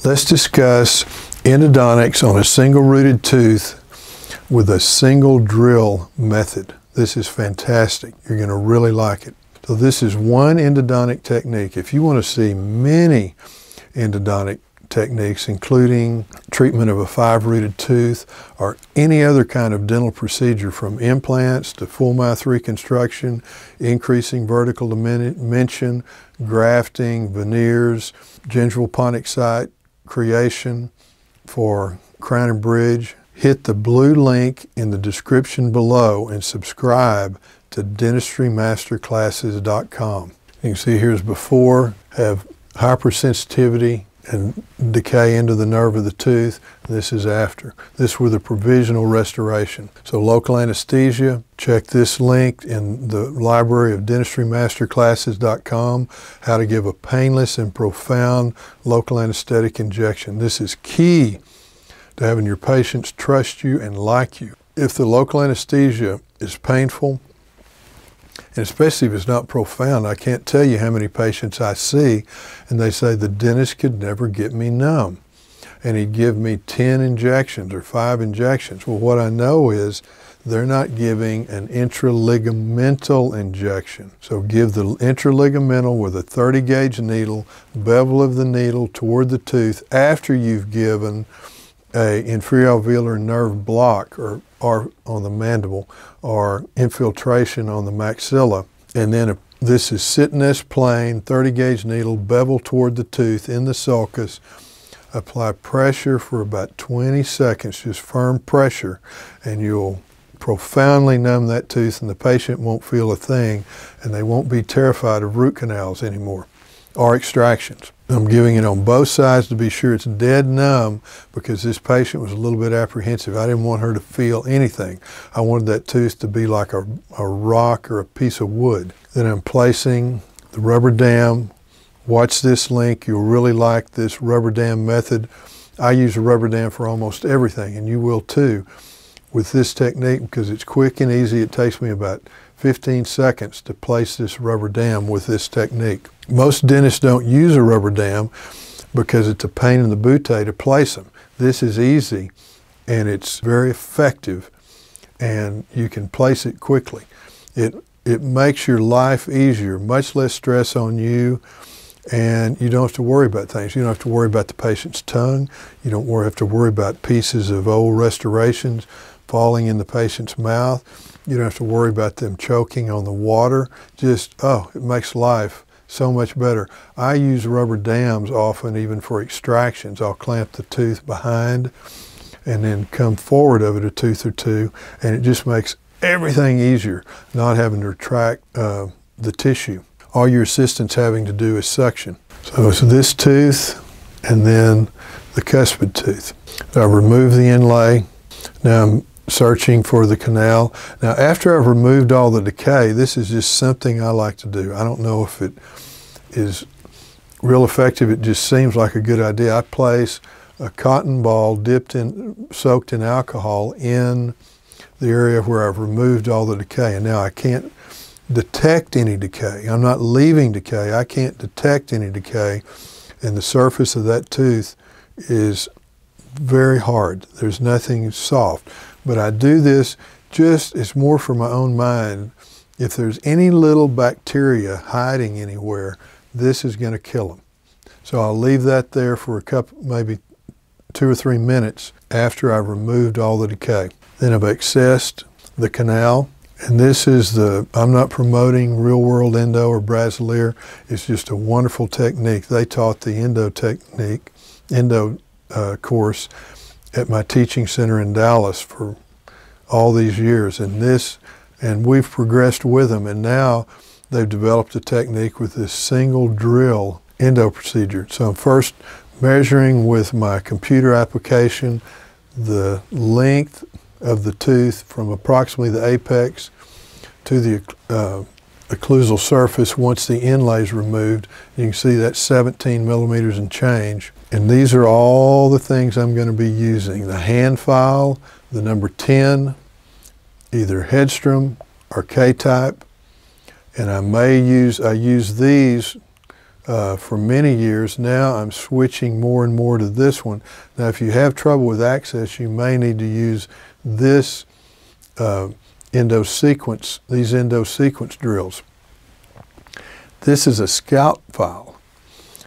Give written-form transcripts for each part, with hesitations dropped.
Let's discuss endodontics on a single rooted tooth with a single drill method. This is fantastic. You're going to really like it. So this is one endodontic technique. If you want to see many endodontic techniques, including treatment of a 5-rooted tooth or any other kind of dental procedure, from implants to full mouth reconstruction, increasing vertical dimension, grafting, veneers, gingival pontic site creation for crown and bridge, hit the blue link in the description below and subscribe to dentistrymasterclasses.com. You can see here's before, have hypersensitivity and decay into the nerve of the tooth. This is after. This with a provisional restoration. So local anesthesia, check this link in the library of dentistrymasterclasses.com, how to give a painless and profound local anesthetic injection. This is key to having your patients trust you and like you. If the local anesthesia is painful, and especially if it's not profound, I can't tell you how many patients I see and they say the dentist could never get me numb. And he'd give me 10 injections or 5 injections. Well, what I know is they're not giving an intraligamental injection. So give the intraligamental with a 30 gauge needle, bevel of the needle toward the tooth after you've given a inferior alveolar nerve block or on the mandible or infiltration on the maxilla. And then this is sitting this plane, 30 gauge needle, bevel toward the tooth in the sulcus. Apply pressure for about 20 seconds, just firm pressure, and you'll profoundly numb that tooth and the patient won't feel a thing and they won't be terrified of root canals anymore or extractions. I'm giving it on both sides to be sure it's dead numb because this patient was a little bit apprehensive. I didn't want her to feel anything. I wanted that tooth to be like a rock or a piece of wood. Then I'm placing the rubber dam. Watch this link. You'll really like this rubber dam method. I use a rubber dam for almost everything, and you will too with this technique because it's quick and easy. It takes me about 15 seconds to place this rubber dam with this technique. Most dentists don't use a rubber dam because it's a pain in the bootay to place them. This is easy and it's very effective and you can place it quickly. It makes your life easier, much less stress on you, and you don't have to worry about things. You don't have to worry about the patient's tongue. You don't have to worry about pieces of old restorations falling in the patient's mouth. You don't have to worry about them choking on the water. Just, oh, it makes life so much better. I use rubber dams often even for extractions. I'll clamp the tooth behind and then come forward of it a tooth or two, and it just makes everything easier, not having to retract the tissue. All your assistant's having to do is suction. So it's this tooth and then the cuspid tooth. So I remove the inlay. Now I'm searching for the canal. Now after I've removed all the decay, this is just something I like to do. I don't know if it is real effective. It just seems like a good idea. I place a cotton ball soaked in alcohol in the area where I've removed all the decay. And now I can't detect any decay. I'm not leaving decay. I can't detect any decay. And the surface of that tooth is very hard. There's nothing soft. But I do this it's more for my own mind. If there's any little bacteria hiding anywhere, this is going to kill them. So I'll leave that there for maybe 2 or 3 minutes after I've removed all the decay. Then I've accessed the canal. And this is I'm not promoting real world endo or Brasileir. It's just a wonderful technique. They taught the endo course at my teaching center in Dallas for all these years. And we've progressed with them. And now they've developed a technique with this single drill endo procedure. So I'm first measuring with my computer application the length of the tooth from approximately the apex to the occlusal surface once the inlay is removed. You can see that's 17 millimeters and change. And these are all the things I'm going to be using. The hand file, the number 10, either Hedstrom or K-type. And I use these for many years. Now I'm switching more and more to this one. Now if you have trouble with access, you may need to use this endo sequence, these endo sequence drills. This is a scalp file.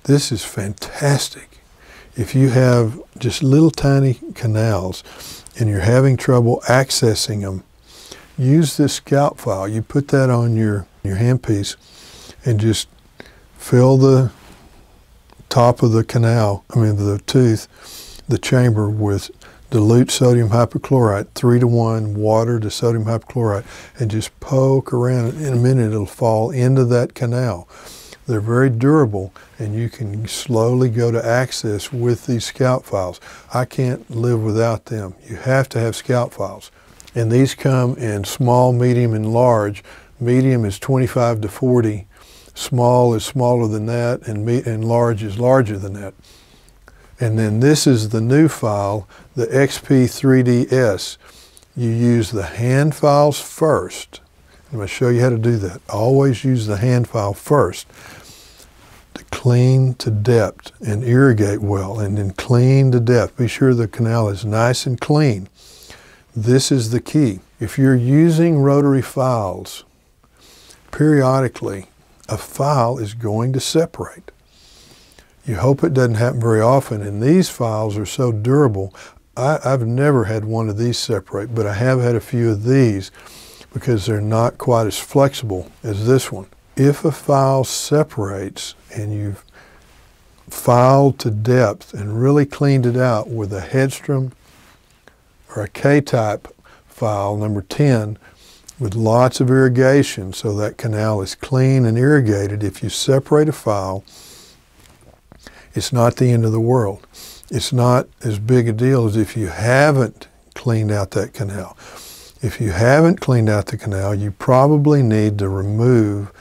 This is fantastic. If you have just little tiny canals and you're having trouble accessing them, use this scalp file. You put that on your handpiece and just fill the top of the canal, the tooth, the chamber with dilute sodium hypochlorite, 3:1 water to sodium hypochlorite, and just poke around. In a minute it'll fall into that canal. They're very durable, and you can slowly go to access with these scalp files. I can't live without them. You have to have scalp files. And these come in small, medium, and large. Medium is 25 to 40. Small is smaller than that, and large is larger than that. And then this is the new file, the XP3DS. You use the hand files first. I'm going to show you how to do that. Always use the hand file first to clean to depth and irrigate well, and then clean to depth. Be sure the canal is nice and clean. This is the key. If you're using rotary files, periodically a file is going to separate. You hope it doesn't happen very often, and these files are so durable. I've never had one of these separate, but I have had a few of these because they're not quite as flexible as this one. If a file separates and you've filed to depth and really cleaned it out with a Hedstrom or a K-type file, number 10, with lots of irrigation so that canal is clean and irrigated, if you separate a file, it's not the end of the world. It's not as big a deal as if you haven't cleaned out that canal. If you haven't cleaned out the canal, you probably need to remove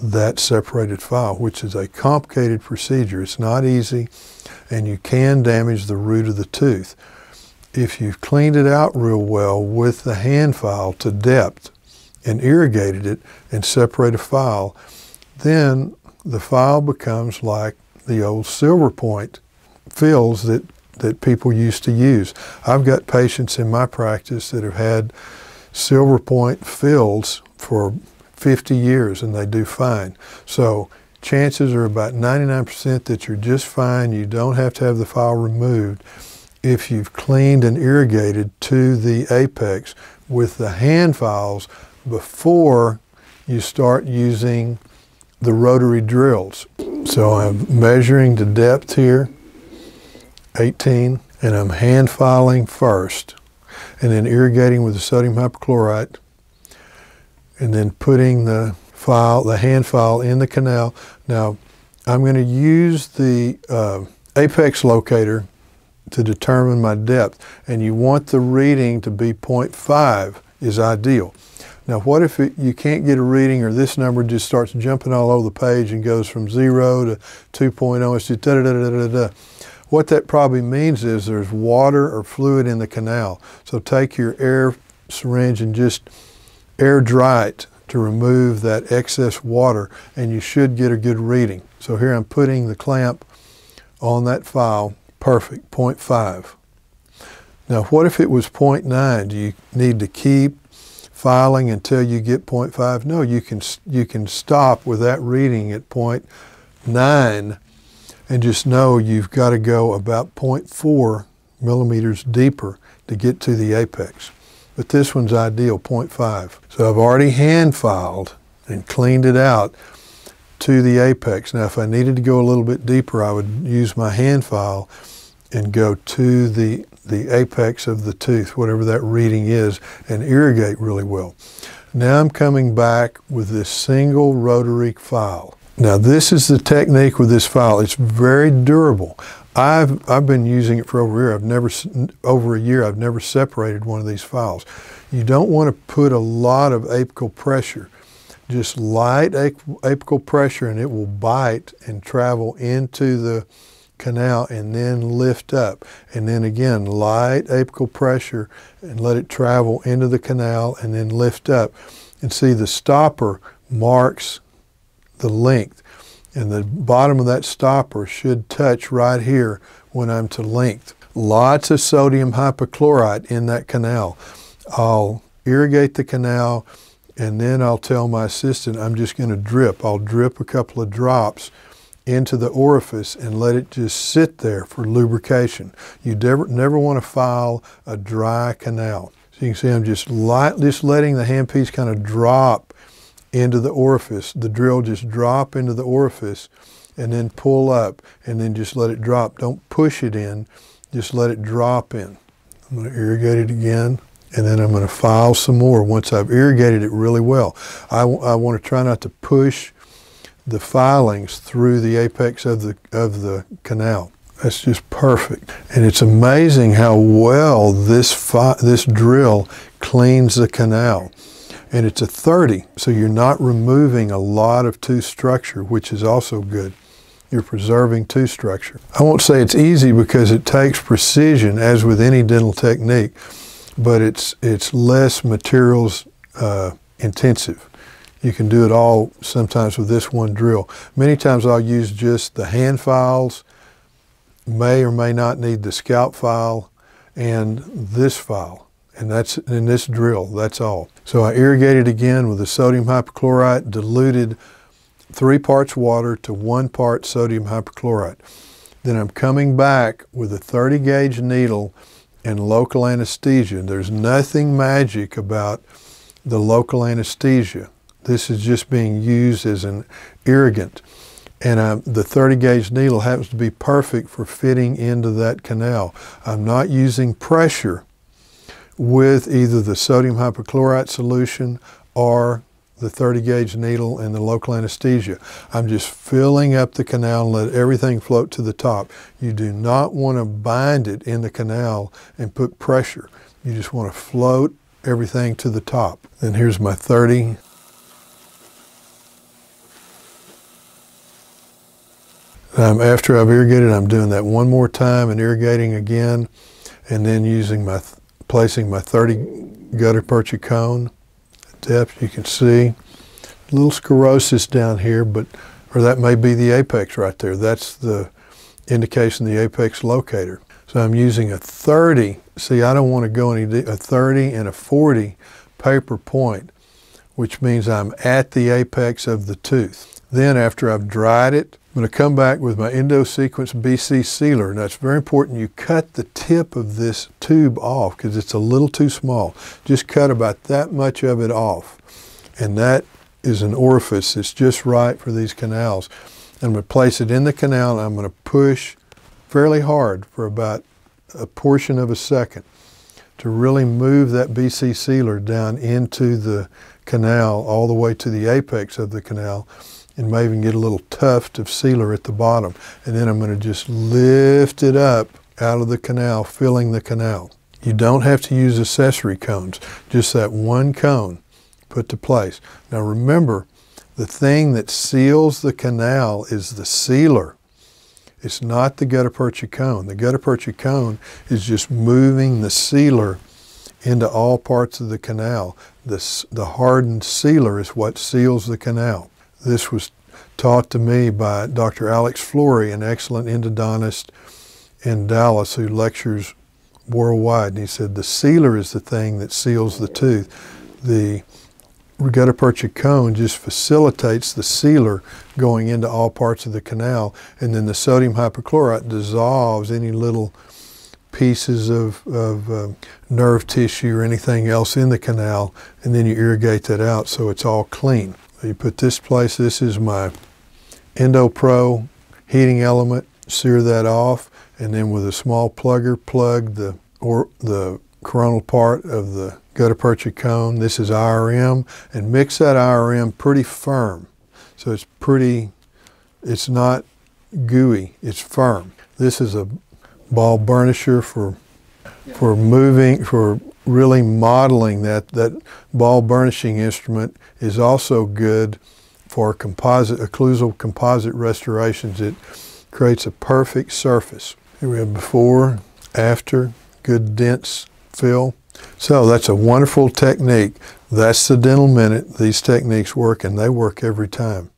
that separated file, which is a complicated procedure. It's not easy, and you can damage the root of the tooth. If you've cleaned it out real well with the hand file to depth and irrigated it and separate a file, then the file becomes like the old silver point fills that people used to use. I've got patients in my practice that have had silver point fills for 50 years and they do fine. So chances are about 99% that you're just fine. You don't have to have the file removed if you've cleaned and irrigated to the apex with the hand files before you start using the rotary drills. So I'm measuring the depth here, 18, and I'm hand filing first, and then irrigating with the sodium hypochlorite, and then putting the hand file in the canal. Now, I'm going to use the apex locator to determine my depth, and you want the reading to be 0.5 is ideal. Now, what if you can't get a reading, or this number just starts jumping all over the page and goes from 0 to 2.0, it's just da-da-da-da-da-da. What that probably means is there's water or fluid in the canal. So take your air syringe and just air dry it to remove that excess water, and you should get a good reading. So here I'm putting the clamp on that file. Perfect, 0.5. Now, what if it was 0.9? Do you need to keep filing until you get 0.5? No, you can stop with that reading at 0.9 and just know you've got to go about 0.4 millimeters deeper to get to the apex. But this one's ideal, 0.5. So I've already hand filed and cleaned it out to the apex. Now, if I needed to go a little bit deeper, I would use my hand file and go to the apex of the tooth, whatever that reading is, and irrigate really well. Now I'm coming back with this single rotary file. Now this is the technique with this file. It's very durable. I've been using it for over a year. I've never separated one of these files. You don't want to put a lot of apical pressure. Just light apical pressure, and it will bite and travel into the canal and then lift up. And then again, light apical pressure and let it travel into the canal and then lift up. And see, the stopper marks the length. And the bottom of that stopper should touch right here when I'm to length. Lots of sodium hypochlorite in that canal. I'll irrigate the canal, and then I'll tell my assistant I'm just going to drip. I'll drip a couple of drops into the orifice and let it just sit there for lubrication. You never want to file a dry canal. So you can see I'm just letting the handpiece kind of drop into the orifice. The drill just drop into the orifice and then pull up and then just let it drop. Don't push it in, just let it drop in. I'm going to irrigate it again, and then I'm going to file some more once I've irrigated it really well. I want to try not to push the filings through the apex of the canal. That's just perfect. And it's amazing how well this drill cleans the canal. And it's a 30, so you're not removing a lot of tooth structure, which is also good. You're preserving tooth structure. I won't say it's easy because it takes precision, as with any dental technique, but it's less materials intensive. You can do it all sometimes with this one drill. Many times I'll use just the hand files, may or may not need the scalp file, and this file. And that's in this drill, that's all. So I irrigated again with the sodium hypochlorite, diluted 3 parts water to 1 part sodium hypochlorite. Then I'm coming back with a 30 gauge needle and local anesthesia. There's nothing magic about the local anesthesia. This is just being used as an irrigant. And the 30 gauge needle happens to be perfect for fitting into that canal. I'm not using pressure with either the sodium hypochlorite solution or the 30 gauge needle and the local anesthesia. I'm just filling up the canal and let everything float to the top. You do not want to bind it in the canal and put pressure. You just want to float everything to the top. Then here's my 30. After I've irrigated, I'm doing that one more time and irrigating again, and then placing my 30 gutta percha cone. Depth, you can see a little sclerosis down here, or that may be the apex right there. That's the indication of the apex locator. So I'm using a 30. See, I don't want to go a 30 and a 40 paper point, which means I'm at the apex of the tooth. Then after I've dried it, I'm going to come back with my Endo Sequence BC sealer. Now it's very important you cut the tip of this tube off because it's a little too small. Just cut about that much of it off. And that is an orifice that's just right for these canals. I'm going to place it in the canal and I'm going to push fairly hard for about a portion of a second to really move that BC sealer down into the canal all the way to the apex of the canal, and may even get a little tuft of sealer at the bottom. And then I'm going to just lift it up out of the canal, filling the canal. You don't have to use accessory cones, just that one cone put to place. Now remember, the thing that seals the canal is the sealer. It's not the gutta percha cone. The gutta percha cone is just moving the sealer into all parts of the canal. The hardened sealer is what seals the canal. This was taught to me by Dr. Alex Flory, an excellent endodontist in Dallas who lectures worldwide. And he said the sealer is the thing that seals the tooth. The gutta percha cone just facilitates the sealer going into all parts of the canal, and then the sodium hypochlorite dissolves any little pieces of nerve tissue or anything else in the canal, and then you irrigate that out so it's all clean. You put this place, this is my Endo Pro heating element, sear that off, and then with a small plugger, plug the coronal part of the gutta percha cone. This is IRM, and mix that IRM pretty firm. So it's not gooey, it's firm. This is a ball burnisher for really modeling that ball burnishing instrument is also good for occlusal composite restorations. It creates a perfect surface. Here we have before, after, good dense fill. So that's a wonderful technique. That's the Dental Minute. These techniques work, and they work every time.